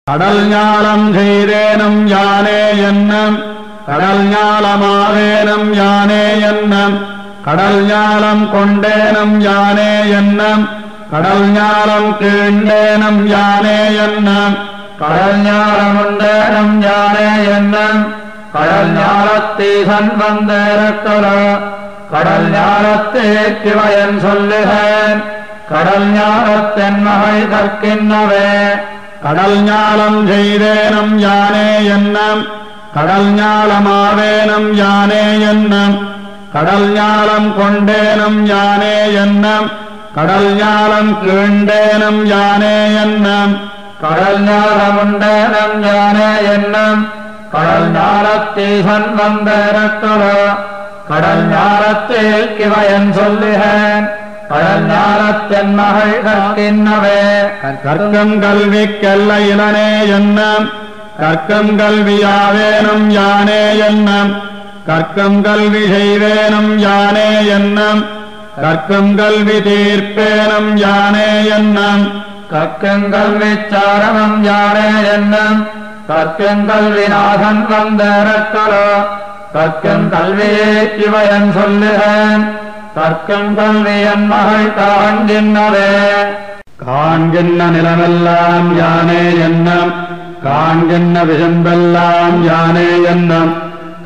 கடல் ஞாலம் செய்தேனும் யானே என்னம் கடல் ஞாலமாவேனும் யானே என்னம் கடல் ஞாலம் கொண்டேனும் யானே என்னம் கடல் ஞாலம் கீண்டேனும் யானே என்னம் கடல் ஞாலமுண்டேனும் யானே என்னம் கடல் ஞாலத்தீசன் வந்தேரத்தொலோ கடல் ஞாலத்தேக்கு வயன் சொல்லுகேன் கடல் ஞாலத்தென் மகள் கற்கின்றவே கடல் ஞாலம் செய்தேனும் யானே என்னம் கடல் ஞாலமாவேனும் யானே என்னம் கடல் ஞாலம் கொண்டேனும் யானே என்னம் கடல் ஞாலம் கீண்டேனும் யானே என்னம் கடல் ஞாலமுண்டேனும் யானே என்னம் கடல் ஞாலத்தீசன் வந்தேரத்தொலோ கடல் ஞாலத்தேக்கு வயன் சொல்லுகேன் கடல் ஞாலத்தென் மகள் கற்கின்றவே கற்கும் கல்விக்கெல்ல இளனே என்னம் கற்கும் கல்வியாவேனும் யானே என்னம் கற்கும் கல்வி செய்வேனும் யானே என்னம் கற்கும் கல்வி தீர்ப்பேனும் யானே என்னம் கற்கும் கல்வி சாரணம் யானே என்னம் கற்கும் கல்வி நாதன் வந்தேரத்தொலோ கற்கும் கல்வியே இவயன் சொல்லுகேன் கற்கும் கல்வி என் மகள் காண்கின்றவே காண்கின்ற நிலமெல்லாம் யானே என்னம் காண்கின்ற விசம்பெல்லாம் யானே என்னம்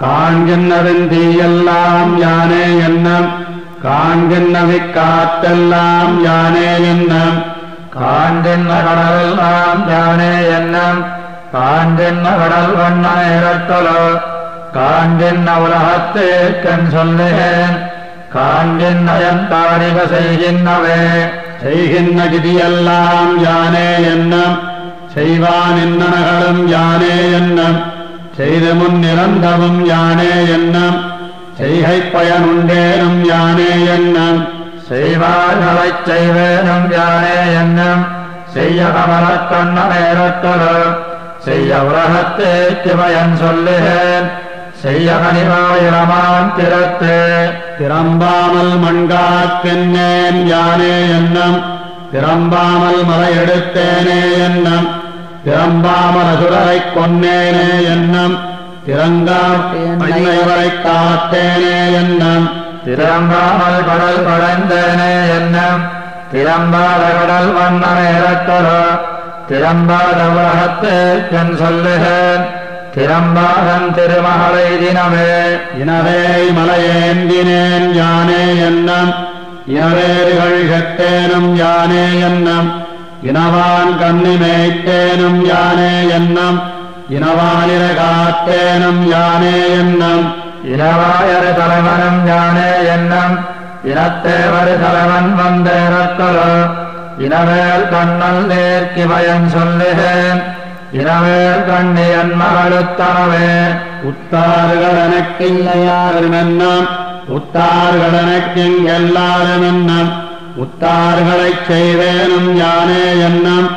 காண்கின்ற வெந்தீயெல்லாம் யானே என்னம் காண்கின்ற விக்காற்றெல்லாம் யானே என்னம் காண்கின்ற கடலெல்லாம் யானே என்னம் காண்கின்ற கடல் வண்ண நேரத்தொலோ காண்கின்ற உலகத்தேக்கன் சொல்லுகேன் காண்கின்றயன் தாரிக செய்கின்றவே செய்கின்ற கிதியெல்லாம் யானே என்னம் செய்வான் இன்னனகளும் யானே என்னம் செய்து முன் நிறந்தவும் யானே என்னம் செய்கை பயனுண்டேனும் யானே என்னம் செய்வார்களைச் செய்வேனும் யானே என்னம் செய்ய கமலக் கண்ண நேரத்தொலோ செய்ய உலகத்தேக்கு பயன் சொல்லுகேன் செய்ய கனிவாயிரமான் திறத்து திறம்பாமல் மண்காக்கின்றேன் யானே என்னம் திறம்பாமல் மலை எடுத்தேனே என்னம் திறம்பாமல் அசுரரைக் கொன்னேனே என்னம் திறங்காவரை காத்தேனே என்னம் திறம்பாமல் கடல் படைந்தேனே என்னம் திறம்பாத கடல் வண்ண நேரத்தொலோ திறம்பாத உலகத்தேக்கன் சொல்லுகேன் திறம்பாதன் திருமகளை தினவே இனவே மலையேந்தினேன் யானே என்னம் இனவேறுகள் செத்தேனும் யானே என்னம் இனவான் கண்ணி மேய்த்தேனும் யானே என்னம் இனவானிர காத்தேனும் யானே என்னம் இனவாயரு தலைவனும் யானே என்னம் இனத்தேவரு தலைவன் வந்தேரத்தொலோ இனவேல் கண்ணல் நேர்க்கி பயன் சொல்லுகேன் இனவேல் கண்ணியன் மகளுத்தனவே உத்தார்கள் எனக்கில்லையாரும் என்னம் உத்தார்கள் எனக்கிங் எல்லாரும் என்னம் உத்தார்களைச் செய்வேனும் யானே என்னம்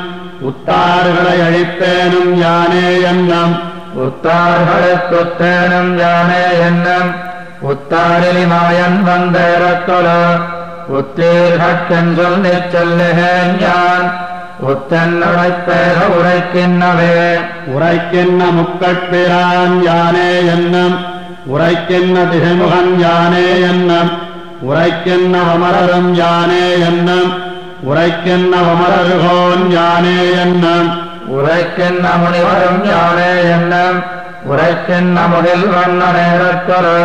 உத்தார்களை அழிப்பேனும் யானே என்னம் உத்தார்களுக்கு ஒத்தேனும் யானே என்னம் உத்தாரிலி மாயன் வந்தேரத்தொலோ உத்தீர்கட்கென் சொல்லிச் சொல்லுகேன் யான் உத்தன்னுடைப்பேக உரைக்கின்றவே உரைக்கின்ற முக்கட்பிரான் யானே என்னம் உரைக்கின்ற திசைமுகன் யானே என்னம் உரைக்கின்ற வமரரும் யானே என்னம் உரைக்கின்ற வமரருகோன் யானே என்னம் உரைக்கின்ற முனிவரும் யானே என்னம் உரைக்கின்ற முகில் வண்ண நேரத்தொலோ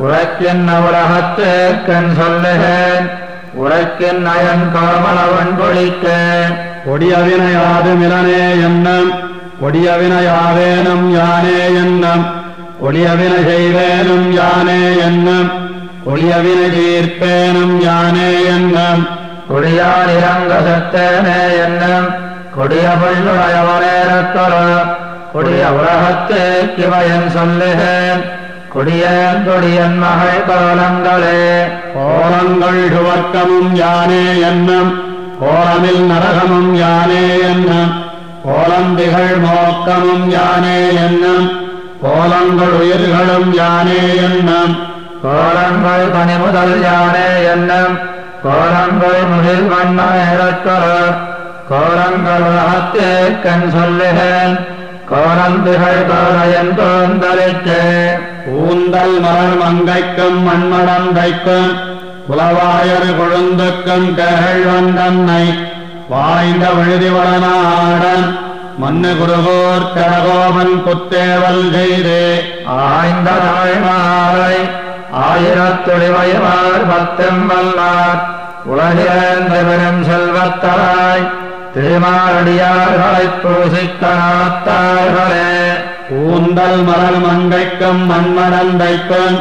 உரைக்கின்ற உலகத்தேக்கன் சொல்லுகேன் உரைக்கின்றயன் கோமலவன் பொழித்தேன் கொடியவினையாது மிலனே என்னம் கொடியவினையாவேனும் யானே என்னம் கொடியவினை செய்வேனும் யானே என்னம் கொடியவினை தீர்ப்பேனும் யானே என்னம் கொடியார் இறங்க செத்தேனே என்னம் கொடிய பள்ளுடையவனேரத்தொலோ கொடிய உலகத்தேக்கு பயன் சொல்லுகேன் கொடியன் கொடியன் மகள் கோலங்களே கோலங்கள் சுவர்க்கமும் யானே என்னம் கோலமில் நரகமும் யானே என்னம் கோலந்திகள் மோக்கமும் யானே என்னம் கோலங்கள் உயிர்களும் யானே என்னம் கோலங்கள் பனிமுதல் யானே என்னம் கோலங்கள் முகில் வண்ண நேரத்தொலோ கோரங்கள் உலகத்தேக்கண் சொல்லுகேன் கோரந்துகள் கோரையன் தோந்தலித்தே ஊந்தல் மலர் மங்கைக்கும் மண்மடந்தைக்கும் புலவாயர் கொழுந்துக்கும் கேழ்வந்தன்னை வாய்ந்த விழுதிவளநாடன் மண்ணு குருகோர் கடகோபன் குத்தேவல் செய்தே ஆய்ந்த தாய்மாலை ஆயிரத்துளிவைவார் பத்தெம்பல்லார் உலகிழந்த பெரும் செல்வத்தாய் திருமாரடியார்களைப் பூசிக்கணாத்தார்களே ஊந்தல் மலர் மங்கைக்கும் மண்மடந்தைக்கும்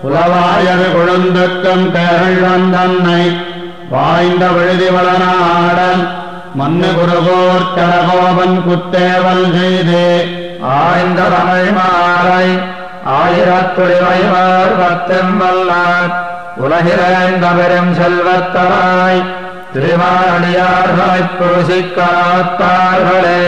புலவாயர் கொழுந்துக்கும் கேழ்வந்தன்னை வாய்ந்த விழுதிவளநாடன் மண்ணு குருகோர் கடகோபன் குத்தேவல் செய்தே ஆய்ந்த தமிழ்மாலை ஆயிரத்துளிவைவார் பத்தெம்பல்லார் உலகிழந்த பெரும் செல்வத்தாய் திருமாரடியார்களைப் பூசிக்கணாத்தார்களே